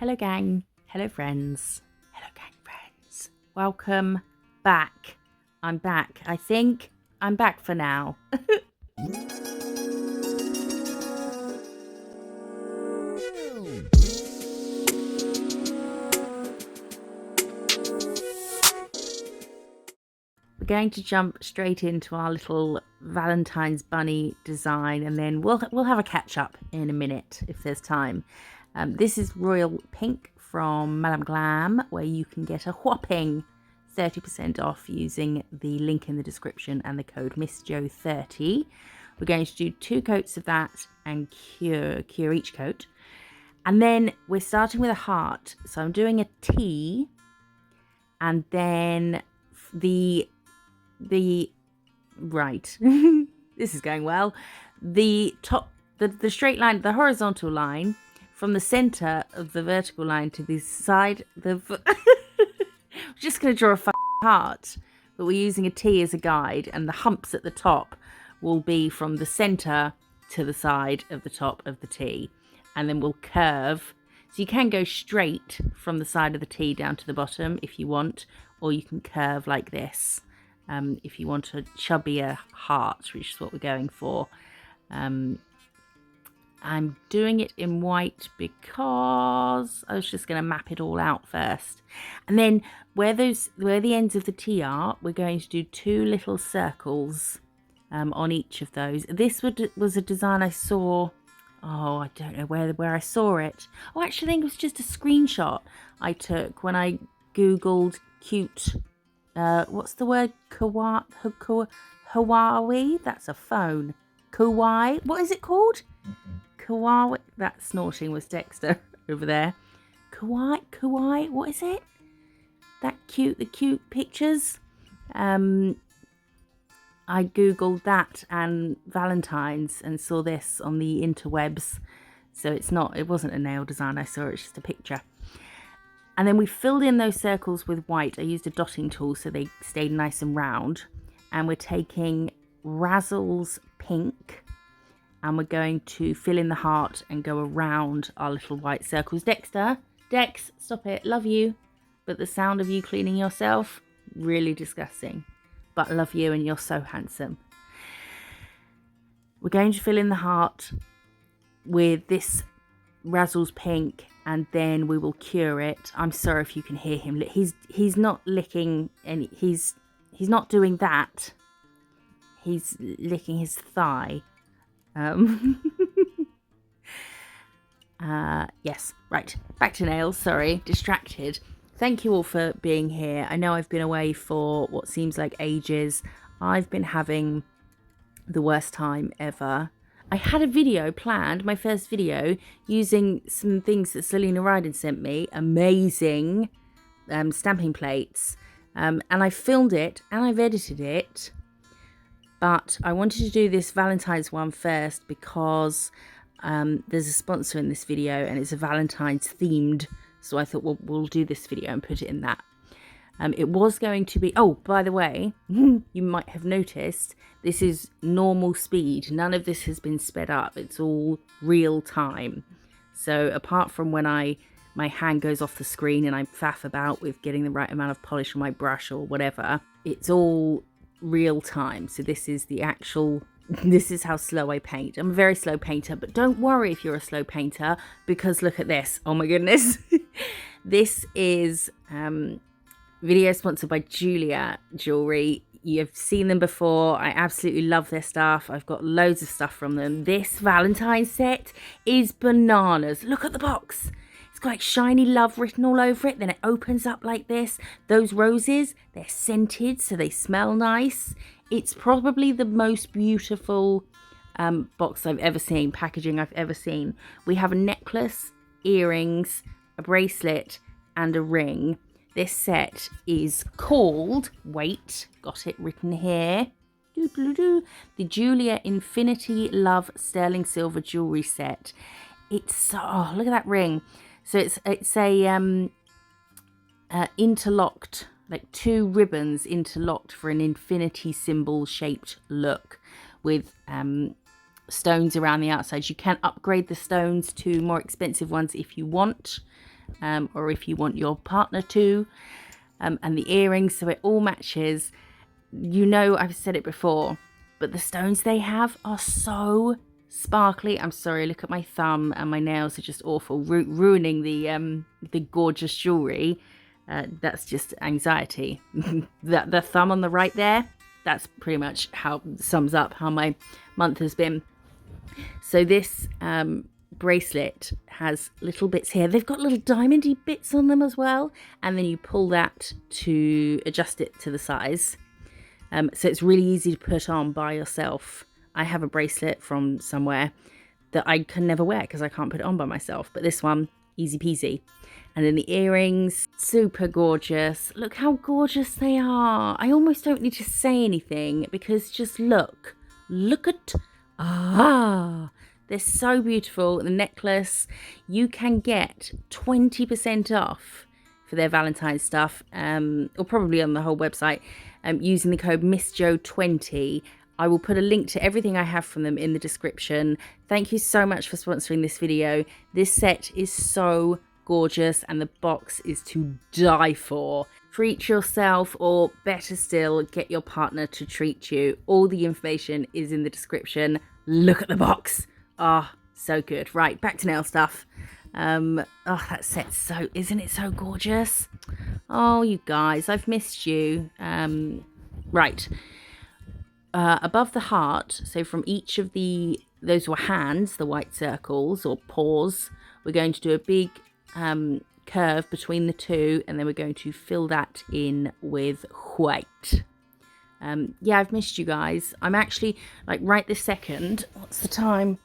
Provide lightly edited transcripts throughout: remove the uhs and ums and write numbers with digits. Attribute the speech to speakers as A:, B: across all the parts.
A: Hello gang, hello friends, hello gang friends. Welcome back. I'm back. I think I'm back for now. We're going to jump straight into our little Valentine's bunny design, and then we'll have a catch up in a minute if there's time. This is Royal Pink from Madame Glam, where you can get a whopping 30% off using the link in the description and the code MISSJO30. We're going to do 2 coats of that and cure each coat. And then we're starting with a heart. So I'm doing a T, and then right, this is going well. The straight line, the horizontal line, from the center of the vertical line to the side. I'm just going to draw a heart, but we're using a T as a guide, and the humps at the top will be from the center to the side of the top of the T, and then we'll curve. So you can go straight from the side of the T down to the bottom if you want, or you can curve like this if you want a chubbier heart, which is what we're going for. I'm doing it in white because I was just going to map it all out first. And then where the ends of the T are, we're going to do 2 little circles on each of those. This was a design I saw. Oh, I don't know where I saw it. Oh, actually, I think it was just a screenshot I took when I Googled cute. What's the word? Kawaii? That's a phone. Kawaii? What is it called? Kawaii. That snorting was Dexter over there. Kawaii. What is it? The cute pictures. I googled that and Valentines and saw this on the interwebs. So it wasn't a nail design I saw, it's just a picture. And then we filled in those circles with white. I used a dotting tool so they stayed nice and round. And we're taking Razzles Pink, and we're going to fill in the heart and go around our little white circles. Dex, stop it. Love you. But the sound of you cleaning yourself, really disgusting. But love you, and you're so handsome. We're going to fill in the heart with this Razzles Pink, and then we will cure it. I'm sorry if you can hear him. He's not licking any. He's not doing that. He's licking his thigh. Yes, right. Back to nails. Sorry, distracted. Thank you all for being here. I know I've been away for what seems like ages. I've been having the worst time ever. I had a video planned, my first video, using some things that Selena Ryden sent me. Amazing stamping plates. And I filmed it and I've edited it. But I wanted to do this Valentine's one first because there's a sponsor in this video and it's a Valentine's themed. So I thought, well, we'll do this video and put it in that. It was going to be... Oh, by the way, you might have noticed, this is normal speed. None of this has been sped up. It's all real time. So apart from when my hand goes off the screen and I faff about with getting the right amount of polish on my brush or whatever, it's all real time. So this is the actual... This is how slow I paint. I'm a very slow painter, but don't worry if you're a slow painter, because look at this. Oh my goodness. This is video sponsored by JEULIA jewellery. You've seen them before. I absolutely love their stuff. I've got loads of stuff from them. This Valentine set is bananas. Look at the box. It's got like shiny love written all over it. Then it opens up like this. Those roses, they're scented, so they smell nice. It's probably the most beautiful box I've ever seen, packaging I've ever seen. We have a necklace, earrings, a bracelet, and a ring. This set is called, wait, got it written here, the JEULIA Infinity Love Sterling Silver Jewellery Set. It's, oh, look at that ring. So it's a interlocked, like 2 ribbons interlocked for an infinity symbol shaped look with stones around the outside. You can upgrade the stones to more expensive ones if you want. or if you want your partner to. And the earrings, so it all matches. You know, I've said it before, but the stones they have are so sparkly. I'm sorry, look at my thumb, and my nails are just awful, ruining the gorgeous jewellery. That's just anxiety. The thumb on the right there, that's pretty much how sums up how my month has been. So this bracelet has little bits here. They've got little diamondy bits on them as well, and then you pull that to adjust it to the size. So it's really easy to put on by yourself. I have a bracelet from somewhere that I can never wear because I can't put it on by myself, but this one, easy peasy. And then the earrings, super gorgeous. Look how gorgeous they are. I almost don't need to say anything because just look at, they're so beautiful. The necklace, you can get 20% off for their Valentine stuff, or probably on the whole website, using the code MISSJO20. I will put a link to everything I have from them in the description. Thank you so much for sponsoring this video. This set is so gorgeous and the box is to die for. Treat yourself, or better still, get your partner to treat you. All the information is in the description. Look at the box. Oh, so good. Right, back to nail stuff. Oh, that set's so, isn't it so gorgeous? Oh, you guys, I've missed you. Right. Above the heart, so from each of those were hands, the white circles or paws, we're going to do a big curve between the two, and then we're going to fill that in with white. Yeah, I've missed you guys. I'm actually, like, right this second, what's the time?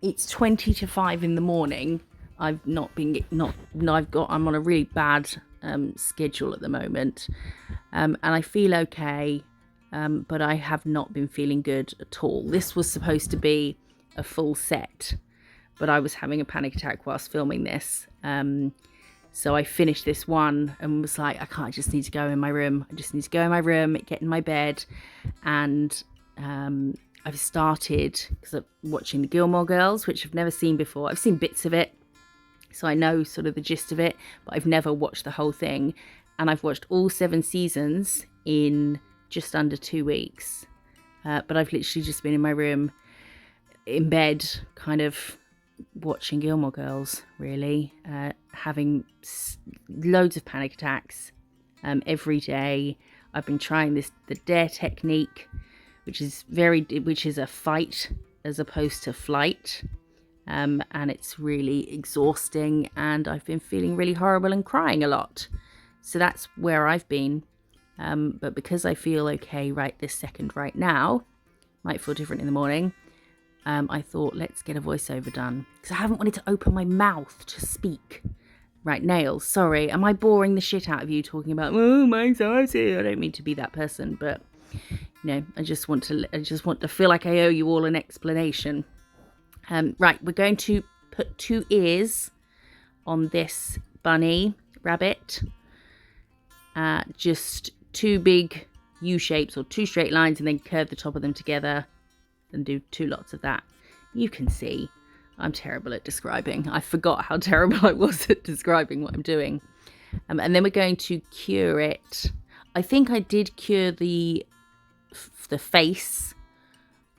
A: It's 20 to 5 in the morning. I'm on a really bad schedule at the moment, and I feel okay, but I have not been feeling good at all. This was supposed to be a full set, but I was having a panic attack whilst filming this, so I finished this one and was like, I just need to go in my room. I just need to go in my room, get in my bed, and I've started, because I'm watching the Gilmore Girls, which I've never seen before. I've seen bits of it, so I know sort of the gist of it, but I've never watched the whole thing. And I've watched all 7 seasons in just under 2 weeks. But I've literally just been in my room, in bed, kind of watching Gilmore Girls, really. Having loads of panic attacks every day. I've been trying the dare technique, which is a fight as opposed to flight. And it's really exhausting, and I've been feeling really horrible and crying a lot. So that's where I've been. But because I feel okay right this second, right now, might feel different in the morning, I thought, let's get a voiceover done. Because I haven't wanted to open my mouth to speak. Right, nails, sorry. Am I boring the shit out of you talking about, oh, my anxiety? I don't mean to be that person, but, you know, I just want to feel like I owe you all an explanation. Right, we're going to put 2 ears on this bunny rabbit. Just 2 big U shapes or 2 straight lines, and then curve the top of them together and do 2 lots of that. You can see I'm terrible at describing. I forgot how terrible I was at describing what I'm doing. And then we're going to cure it. I think I did cure the face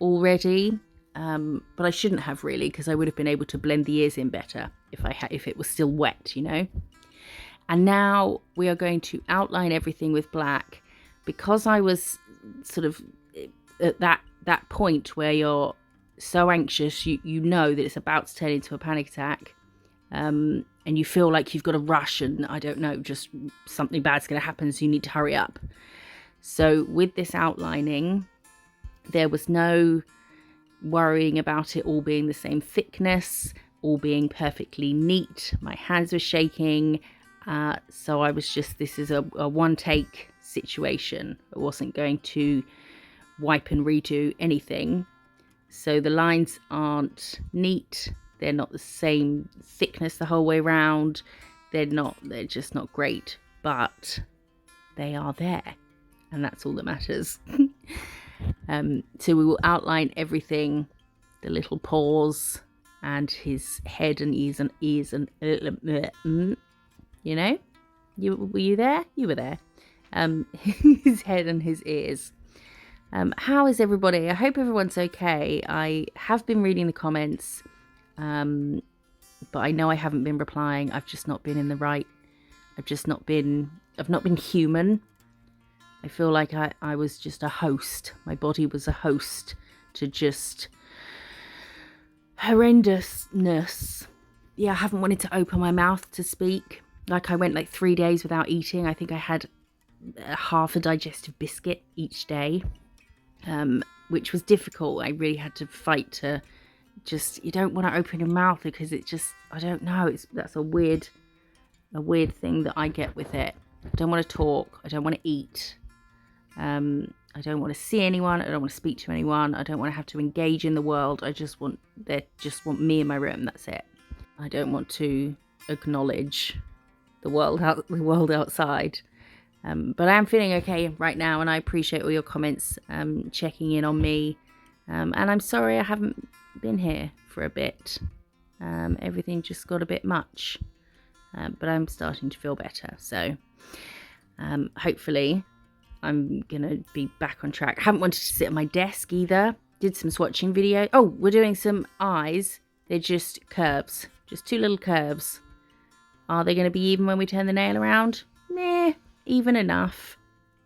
A: already, but I shouldn't have really, because I would have been able to blend the ears in better if it was still wet, you know. And now we are going to outline everything with black, because I was sort of at that point where you're so anxious, you know that it's about to turn into a panic attack, and you feel like you've got to rush, and I don't know, just something bad's going to happen, so you need to hurry up. So with this outlining, there was no worrying about it all being the same thickness, all being perfectly neat. My hands were shaking, so I was just, this is a one take situation. I wasn't going to wipe and redo anything. So the lines aren't neat, they're not the same thickness the whole way around, they're just not great, but they are there, and that's all that matters. So we will outline everything, the little paws and his head and ears and you know? Were you there? You were there. His head and his ears. How is everybody? I hope everyone's okay. I have been reading the comments, but I know I haven't been replying. I've just not been in the right. I've not been human. I feel like I was just a host. My body was a host to just horrendousness. Yeah, I haven't wanted to open my mouth to speak. Like, I went like 3 days without eating. I think I had half a digestive biscuit each day, which was difficult. I really had to fight to just, you don't want to open your mouth because it just, I don't know, that's a weird thing that I get with it. I don't want to talk. I don't want to eat. I don't want to see anyone. I don't want to speak to anyone. I don't want to have to engage in the world. I just want me in my room. That's it. I don't want to acknowledge the world outside. But I am feeling okay right now, and I appreciate all your comments, checking in on me. And I'm sorry I haven't been here for a bit. Everything just got a bit much. But I'm starting to feel better. So hopefully I'm going to be back on track. I haven't wanted to sit at my desk either. Did some swatching video. Oh, we're doing some eyes. They're just curves. Just 2 little curves. Are they going to be even when we turn the nail around? Meh. Even enough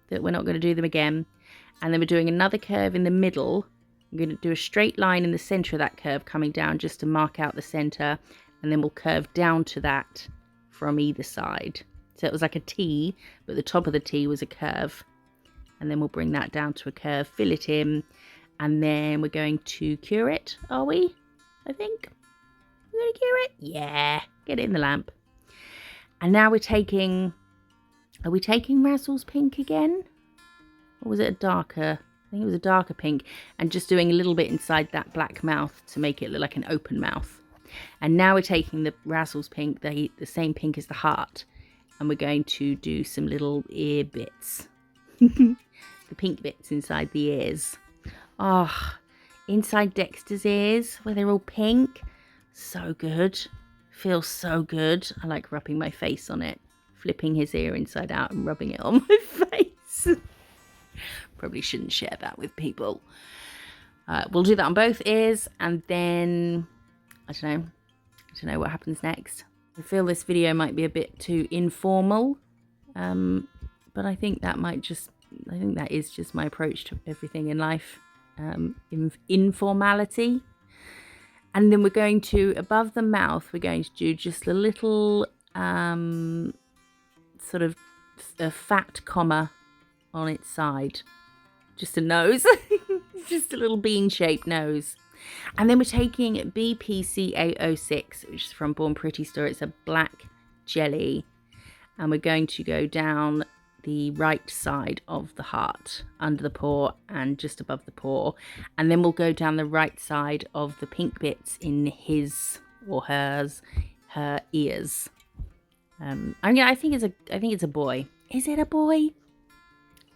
A: that we're not going to do them again. And then we're doing another curve in the middle. I'm going to do a straight line in the centre of that curve coming down just to mark out the centre. And then we'll curve down to that from either side. So it was like a T, but the top of the T was a curve. And then we'll bring that down to a curve, fill it in. And then we're going to cure it, are we? I think. We're going to cure it? Yeah. Get it in the lamp. And now we're taking... Are we taking Razzles Pink again? Or was it a darker? I think it was a darker pink. And just doing a little bit inside that black mouth to make it look like an open mouth. And now we're taking the Razzles Pink, the same pink as the heart. And we're going to do some little ear bits. The pink bits inside the ears. Oh, inside Dexter's ears, where they're all pink. So good. Feels so good. I like rubbing my face on it. Flipping his ear inside out and rubbing it on my face. Probably shouldn't share that with people. We'll do that on both ears, and then I don't know what happens next. I feel this video might be a bit too informal, but I think that is just my approach to everything in life. Informality. And then we're going to, above the mouth, we're going to do just a little sort of a fat comma on its side. Just a nose. Just a little bean-shaped nose. And then we're taking BPCA06, which is from Born Pretty Store. It's a black jelly. And we're going to go down the right side of the heart, under the paw and just above the paw. And then we'll go down the right side of the pink bits in his or her ears. I think it's a boy. Is it a boy?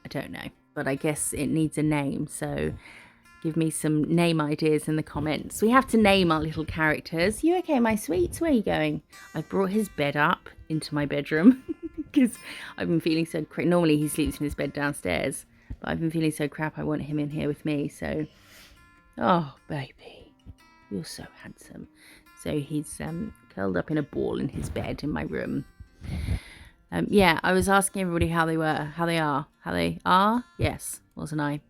A: I don't know, but I guess it needs a name. So give me some name ideas in the comments. We have to name our little characters. You okay, my sweets? Where are you going? I've brought his bed up into my bedroom because I've been feeling so crap. Normally he sleeps in his bed downstairs, but I've been feeling so crap. I want him in here with me. So, oh baby, you're so handsome. So he's curled up in a ball in his bed in my room. Yeah, I was asking everybody how they were, how they are. Yes, wasn't I?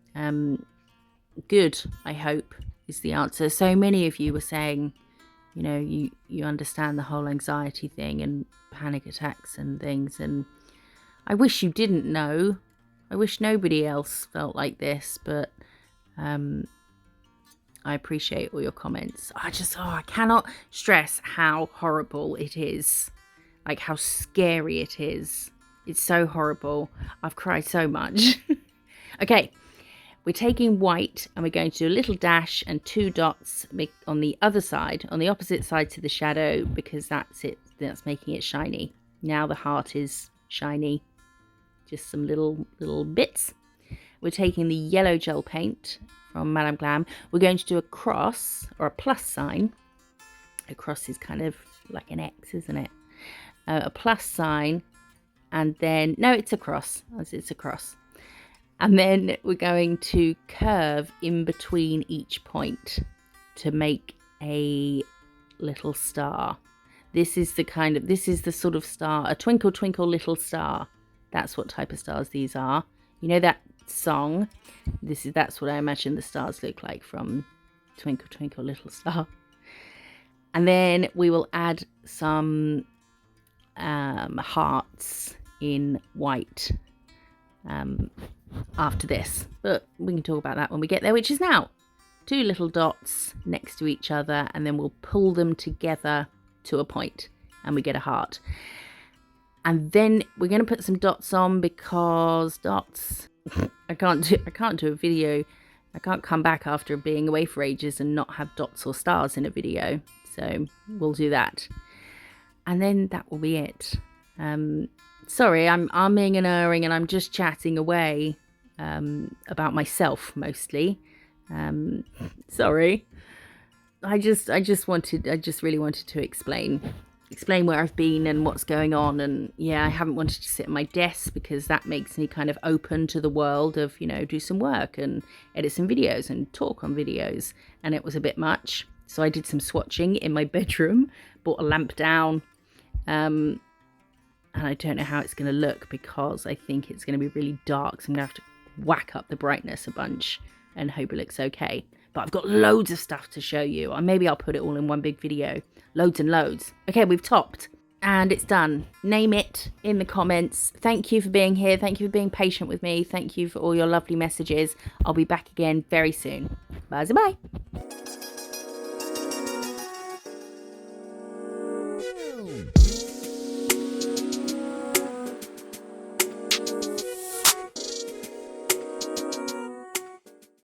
A: Good, I hope, is the answer. So many of you were saying, you know, you understand the whole anxiety thing and panic attacks and things, and I wish you didn't know. I wish nobody else felt like this, but I appreciate all your comments. I cannot stress how horrible it is. Like, how scary it is. It's so horrible. I've cried so much. Okay, we're taking white and we're going to do a little dash and 2 dots on the other side, on the opposite side to the shadow, because that's it. That's making it shiny. Now the heart is shiny. Just some little bits. We're taking the yellow gel paint from Madame Glam. We're going to do a cross or a plus sign. A cross is kind of like an X, isn't it? a plus sign, and then, no, it's a cross, as it's a cross. And then we're going to curve in between each point to make a little star. This is the sort of star, a twinkle twinkle little star. That's what type of stars these are. You know that song? That's what I imagine the stars look like from Twinkle Twinkle Little Star. And then we will add some hearts in white after this, but we can talk about that when we get there, which is now. 2 little dots next to each other, and then we'll pull them together to a point and we get a heart. And then we're going to put some dots on, because dots I can't do a video. I can't come back after being away for ages and not have dots or stars in a video, so we'll do that. And then that will be it. Sorry, I'm umming and erring and I'm just chatting away about myself mostly. Sorry. I just really wanted to explain where I've been and what's going on. And yeah, I haven't wanted to sit at my desk, because that makes me kind of open to the world of, you know, do some work and edit some videos and talk on videos. And it was a bit much. So I did some swatching in my bedroom, brought a lamp down. And I don't know how it's going to look, because I think it's going to be really dark. So I'm going to have to whack up the brightness a bunch and hope it looks okay. But I've got loads of stuff to show you. Or maybe I'll put it all in one big video. Loads and loads. Okay, we've topped. And it's done. Name it in the comments. Thank you for being here. Thank you for being patient with me. Thank you for all your lovely messages. I'll be back again very soon. Bye-bye.